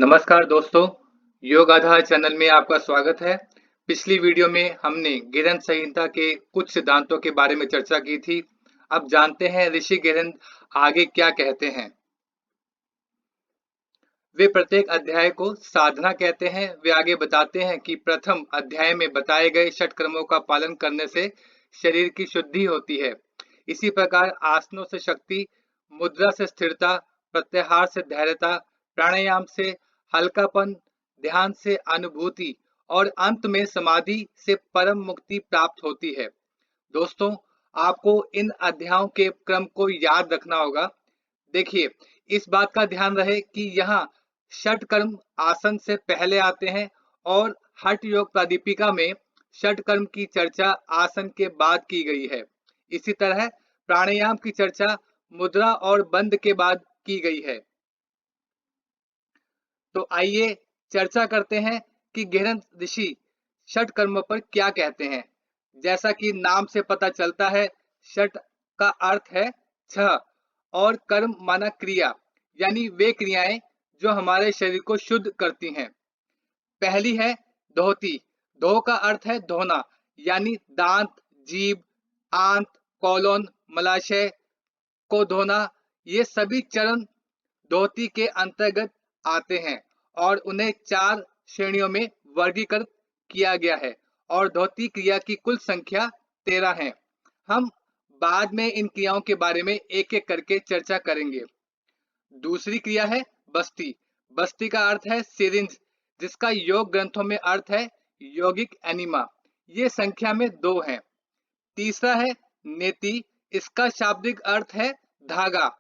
नमस्कार दोस्तों, योग आधार चैनल में आपका स्वागत है। पिछली वीडियो में हमने गिरंत संहिता के कुछ सिद्धांतों के बारे में चर्चा की थी। अब जानते हैं ऋषि गिरंत आगे क्या कहते हैं। वे प्रत्येक अध्याय को साधना कहते हैं। वे आगे बताते हैं कि प्रथम अध्याय में बताए गए षटकर्मों का पालन करने से शरीर की शुद्धि होती है। इसी प्रकार आसनों से शक्ति, मुद्रा से स्थिरता, प्रत्याहार से धैर्यता, प्राणायाम से हल्कापन, ध्यान से अनुभूति और अंत में समाधि से परम मुक्ति प्राप्त होती है। दोस्तों, आपको इन अध्यायों के क्रम को याद रखना होगा। देखिए, इस बात का ध्यान रहे कि यहाँ षट कर्म आसन से पहले आते हैं और हठ योग प्रादीपिका में षट कर्म की चर्चा आसन के बाद की गई है। इसी तरह प्राणायाम की चर्चा मुद्रा और बंद के बाद की गई है। तो आइए चर्चा करते हैं कि गिरंत ऋषि षट कर्म पर क्या कहते हैं। जैसा कि नाम से पता चलता है, षट का अर्थ है छह और कर्म माना क्रिया, यानी वे क्रियाएं जो हमारे शरीर को शुद्ध करती हैं। पहली है धोती। धो का अर्थ है धोना, यानी दांत, जीभ, आंत, कोलोन, मलाशय को धोना। ये सभी चरण धोती के अंतर्गत आते हैं और उन्हें 4 श्रेणियों में वर्गीकृत किया गया है और धोती क्रिया की कुल संख्या 13 है। हम बाद में इन क्रियाओं के बारे में एक एक करके चर्चा करेंगे। दूसरी क्रिया है बस्ती। बस्ती का अर्थ है सिरिंज, जिसका योग ग्रंथों में अर्थ है यौगिक एनिमा। ये संख्या में 2 हैं। तीसरा है नेति। इसका शाब्दिक अर्थ है धागा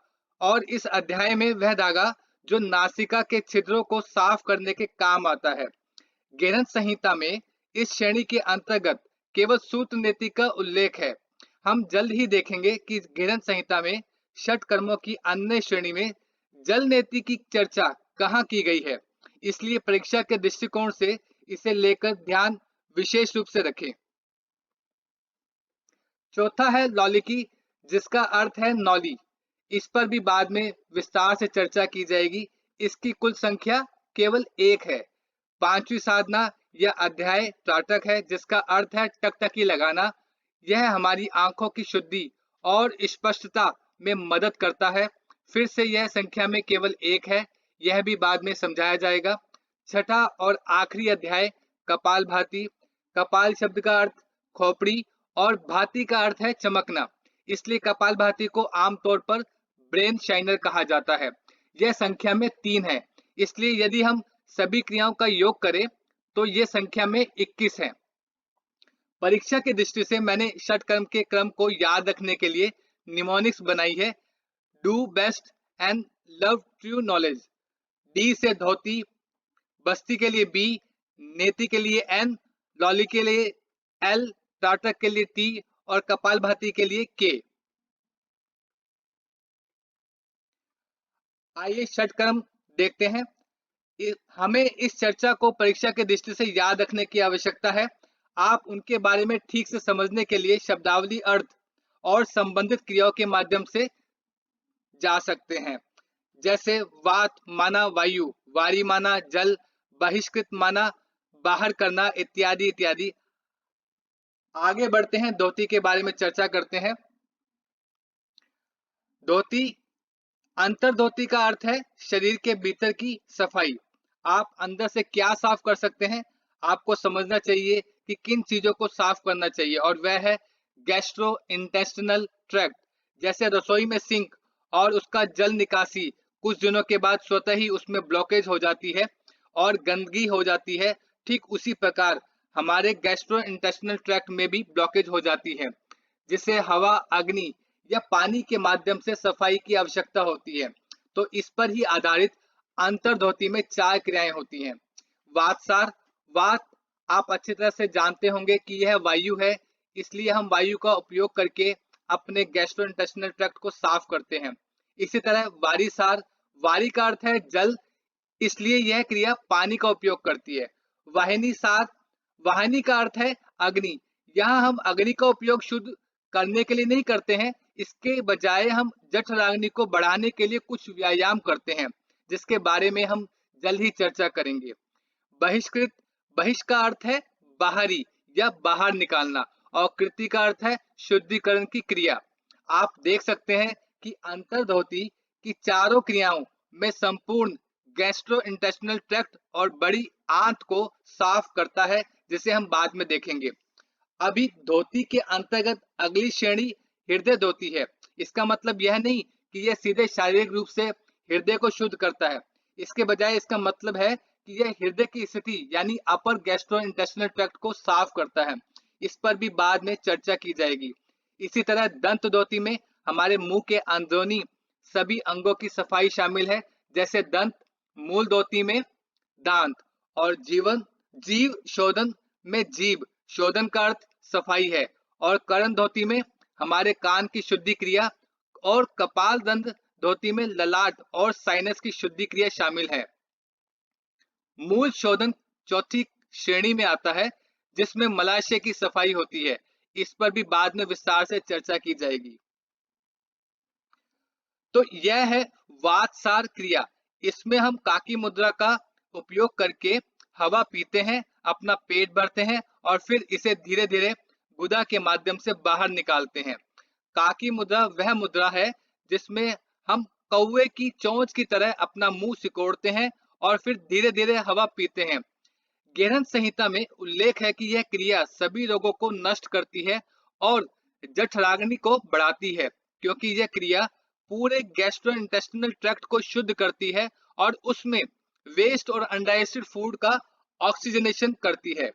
और इस अध्याय में वह धागा जो नासिका के छिद्रों को साफ करने के काम आता है। गिरंत संहिता में इस श्रेणी के अंतर्गत केवल सूत्र नेति का उल्लेख है। हम जल्द ही देखेंगे कि गिरंत संहिता में षट कर्मों की अन्य श्रेणी में जल नेति की चर्चा कहाँ की गई है, इसलिए परीक्षा के दृष्टिकोण से इसे लेकर ध्यान विशेष रूप से रखें। चौथा है लौलिकी, जिसका अर्थ है नौली। इस पर भी बाद में विस्तार से चर्चा की जाएगी। इसकी कुल संख्या केवल 1 है। पांचवी साधना यह अध्याय त्राटक है, जिसका अर्थ है टकटकी लगाना। यह हमारी आंखों की शुद्धि और स्पष्टता में मदद करता है। फिर से यह संख्या में केवल 1 है, यह भी बाद में समझाया जाएगा। छठा और आखिरी अध्याय कपालभाति। कपाल शब्द का अर्थ खोपड़ी और भांति का अर्थ है चमकना, इसलिए कपालभाति को आमतौर पर ब्रेन शाइनर कहा जाता है। यह संख्या में 3 है, इसलिए यदि हम सभी क्रियाओं का योग करें तो यह संख्या में 21 है। परीक्षा की दृष्टि से मैंने षट कर्म के क्रम को याद रखने के लिए निमोनिक्स बनाई है। Do best and love true knowledge. D से धोती, बस्ती के लिए बी, नेति के लिए एन, लॉली के लिए एल, त्राटक के लिए टी और कपालभाति के लिए के। आइए षट कर्म देखते हैं। हमें इस चर्चा को परीक्षा की दृष्टि से याद रखने की आवश्यकता है। आप उनके बारे में ठीक से समझने के लिए शब्दावली, अर्थ और संबंधित क्रियाओं के माध्यम से जा सकते हैं। जैसे वात माना वायु, वारी माना जल, बहिष्कृत माना बाहर करना, इत्यादि इत्यादि। आगे बढ़ते हैं, धोती के बारे में चर्चा करते हैं। धोती, अंतर धोती का अर्थ है शरीर के भीतर की सफाई। आप अंदर से क्या साफ कर सकते हैं, आपको समझना चाहिए कि किन चीजों को साफ करना चाहिए, और वह है गैस्ट्रो इंटेस्टिनल ट्रैक्ट। जैसे रसोई में सिंक और उसका जल निकासी कुछ दिनों के बाद स्वतः ही उसमें ब्लॉकेज हो जाती है और गंदगी हो जाती है, ठीक उसी प्रकार हमारे गैस्ट्रो इंटेस्टिनल ट्रैक्ट में भी ब्लॉकेज हो जाती है, जिसे हवा, अग्नि या पानी के माध्यम से सफाई की आवश्यकता होती है। तो इस पर ही आधारित अंतर्धोती में 4 क्रियाएं होती हैं। वातसार। वात आप अच्छी तरह से जानते होंगे कि यह वायु है, इसलिए हम वायु का उपयोग करके अपने गैस्ट्रोइंटेस्टिनल ट्रैक्ट को साफ करते हैं। इसी तरह वारीसार। वारी का अर्थ है जल, इसलिए यह क्रिया पानी का उपयोग करती है। वाहिनी सार। वाहिनी का अर्थ है अग्नि। यहाँ हम अग्नि का उपयोग शुद्ध करने के लिए नहीं करते हैं, इसके बजाय हम जठराग्नि को बढ़ाने के लिए कुछ व्यायाम करते हैं, जिसके बारे में हम जल्द ही चर्चा करेंगे। बहिष्कृत, बहिष् का अर्थ है बाहरी या बाहर निकालना, और कृति का अर्थ है शुद्धिकरण की क्रिया। आप देख सकते हैं कि अंतर्धोती की चारों क्रियाओं में संपूर्ण गैस्ट्रोइंटेस्टिनल ट्रैक्ट और बड़ी आंत को साफ करता है, जिसे हम बाद में देखेंगे। अभी धोती के अंतर्गत अगली श्रेणी हृदय धोती है। इसका मतलब यह नहीं कि यह सीधे शारीरिक रूप से हृदय को शुद्ध करता है, इसके बजाय इसका मतलब है कि यह हृदय की स्थिति यानी अपर गैस्ट्रोइंटेस्टिनल ट्रैक्ट को साफ करता है। इस पर भी बाद में चर्चा की जाएगी। इसी तरह दंत धोती में हमारे मुंह के अंदरूनी सभी अंगों की सफाई शामिल है, जैसे दंत। मूल धोती में दांत, और जीव शोधन में जीभ शोधन का अर्थ सफाई है, और करण धोती में हमारे कान की शुद्धि क्रिया, और कपाल दंत धोती में ललाट और साइनस की शुद्धि क्रिया शामिल है। मूल शोधन चौथी श्रेणी में आता है, जिसमें मलाशय की सफाई होती है। इस पर भी बाद में विस्तार से चर्चा की जाएगी। तो यह है वातसार क्रिया। इसमें हम काकी मुद्रा का उपयोग करके हवा पीते हैं, अपना पेट भरते हैं और फिर इसे धीरे धीरे गुदा के माध्यम से बाहर निकालते हैं। काकी मुद्रा वह मुद्रा है जिसमें हम कौवे की चोंच की तरह अपना मुंह सिकोड़ते हैं और फिर धीरे धीरे हवा पीते हैं। गेहन संहिता में उल्लेख है कि यह क्रिया सभी रोगों को नष्ट करती है और जठराग्नि को बढ़ाती है, क्योंकि यह क्रिया पूरे गैस्ट्रोइंटेस्टिनल ट्रैक्ट को शुद्ध करती है और उसमें वेस्ट और अनडाइजेस्टेड फूड का ऑक्सीजनेशन करती है।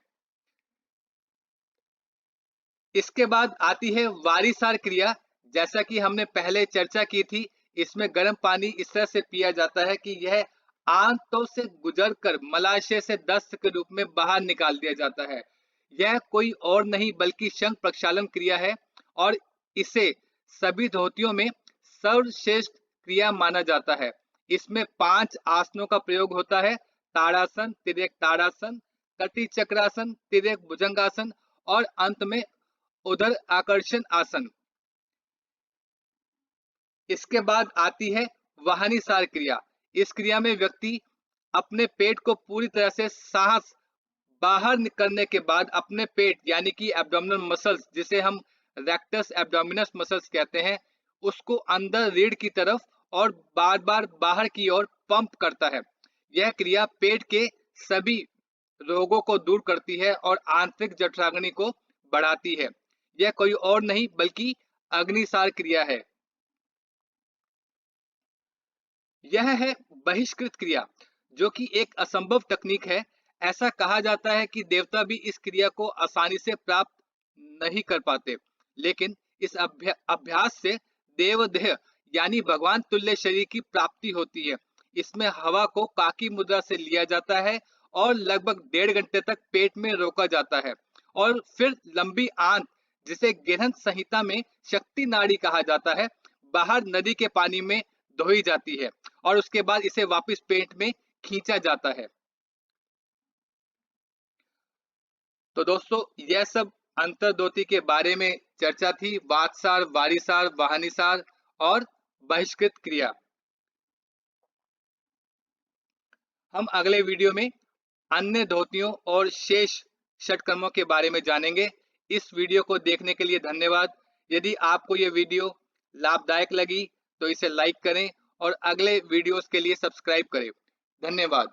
इसके बाद आती है वारिसार क्रिया। जैसा कि हमने पहले चर्चा की थी, इसमें गर्म पानी इस तरह से पिया जाता है कि यह आंतों से गुजरकर मलाशय से दस्त के रूप में बाहर निकाल दिया जाता है। यह कोई और नहीं बल्कि शंख प्रक्षालन क्रिया है, और इसे सभी धोतियों में सर्वश्रेष्ठ क्रिया माना जाता है। इसमें 5 आसनों का प्रयोग होता है: ताड़ासन, तिर्यक ताड़ासन, कटी चक्रासन, तिर्यक भुजंगासन और अंत में उदर आकर्षण आसन। इसके बाद आती है वाहनीसार क्रिया। इस क्रिया में व्यक्ति अपने पेट को पूरी तरह से सांस बाहर करने के बाद अपने पेट यानी कि एब्डोमिनल मसल्स, जिसे हम रेक्टस एब्डोमिनस मसल्स कहते हैं, उसको अंदर रीढ़ की तरफ और बार बार बाहर की ओर पंप करता है। यह क्रिया पेट के सभी रोगों को दूर करती है और आंतरिक जठराग्नि को बढ़ाती है। यह कोई और नहीं बल्कि अग्निसार क्रिया है। यह है बहिष्कृत क्रिया, जो कि एक असंभव तकनीक है। ऐसा कहा जाता है कि देवता भी इस क्रिया को आसानी से प्राप्त नहीं कर पाते, लेकिन इस अभ्यास से देवदेह यानी भगवान तुल्य शरीर की प्राप्ति होती है। इसमें हवा को काकी मुद्रा से लिया जाता है और लगभग 1.5 घंटे तक पेट में रोका जाता है, और फिर लंबी आंत, जिसे गेहन संहिता में शक्ति नाड़ी कहा जाता है, बाहर नदी के पानी में धोई जाती है और उसके बाद इसे वापस पेट में खींचा जाता है। तो दोस्तों, यह सब अंतर्धोती के बारे में चर्चा थी। वातसार, वारिसार, वाहनीसार और बहिष्कृत क्रिया। हम अगले वीडियो में अन्य धोतियों और शेष षटकर्मों के बारे में जानेंगे। इस वीडियो को देखने के लिए धन्यवाद। यदि आपको ये वीडियो लाभदायक लगी तो इसे लाइक करें और अगले वीडियोस के लिए सब्सक्राइब करें। धन्यवाद।